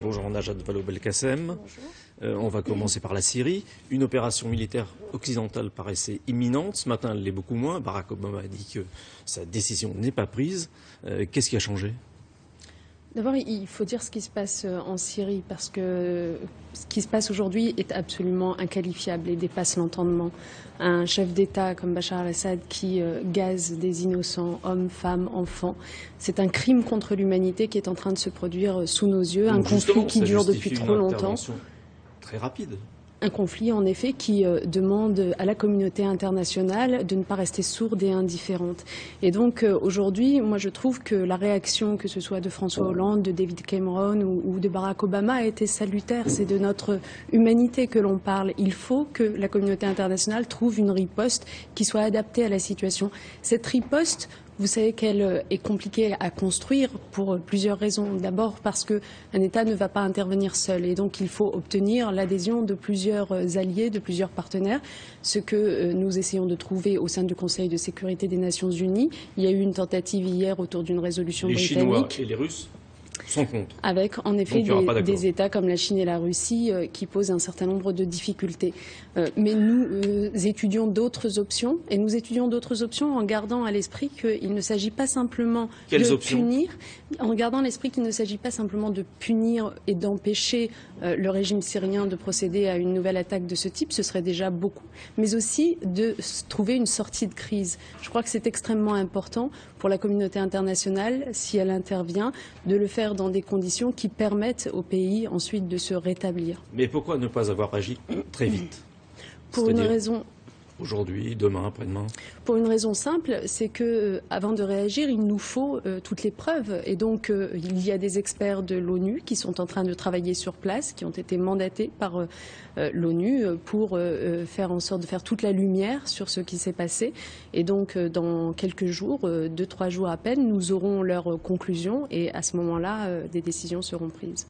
Bonjour Najat Vallaud-Belkacem. On va commencer par la Syrie. Une opération militaire occidentale paraissait imminente. Ce matin, elle l'est beaucoup moins. Barack Obama a dit que sa décision n'est pas prise. Qu'est-ce qui a changé ? D'abord, il faut dire ce qui se passe en Syrie, parce que ce qui se passe aujourd'hui est absolument inqualifiable et dépasse l'entendement. Un chef d'État comme Bachar al-Assad qui gaze des innocents, hommes, femmes, enfants, c'est un crime contre l'humanité qui est en train de se produire sous nos yeux, donc un conflit qui dure depuis trop longtemps. Très rapide. Un conflit, en effet, qui demande à la communauté internationale de ne pas rester sourde et indifférente. Et donc, aujourd'hui, moi, je trouve que la réaction, que ce soit de François Hollande, de David Cameron ou de Barack Obama, a été salutaire. C'est de notre humanité que l'on parle. Il faut que la communauté internationale trouve une riposte qui soit adaptée à la situation. Cette riposte, vous savez qu'elle est compliquée à construire pour plusieurs raisons. D'abord parce qu'un État ne va pas intervenir seul et donc il faut obtenir l'adhésion de plusieurs alliés, de plusieurs partenaires, ce que nous essayons de trouver au sein du Conseil de sécurité des Nations Unies. Il y a eu une tentative hier autour d'une résolution britannique. Les Chinois et les Russes sont contre. Avec en effet des États comme la Chine et la Russie qui posent un certain nombre de difficultés. Mais nous étudions d'autres options, et nous étudions d'autres options en gardant à l'esprit qu'il ne s'agit pas simplement de punir, en gardant à l'esprit qu'il ne s'agit pas simplement de punir et d'empêcher le régime syrien de procéder à une nouvelle attaque de ce type, ce serait déjà beaucoup, mais aussi de trouver une sortie de crise. Je crois que c'est extrêmement important pour la communauté internationale, si elle intervient, de le faire dans des conditions qui permettent au pays ensuite de se rétablir. Mais pourquoi ne pas avoir agi très vite ? Pour une raison. Aujourd'hui, demain, après-demain. Pour une raison simple, c'est que avant de réagir, il nous faut toutes les preuves. Et donc, il y a des experts de l'ONU qui sont en train de travailler sur place, qui ont été mandatés par l'ONU pour faire en sorte de faire toute la lumière sur ce qui s'est passé. Et donc, dans quelques jours, 2-3 jours à peine, nous aurons leurs conclusions et à ce moment-là, des décisions seront prises.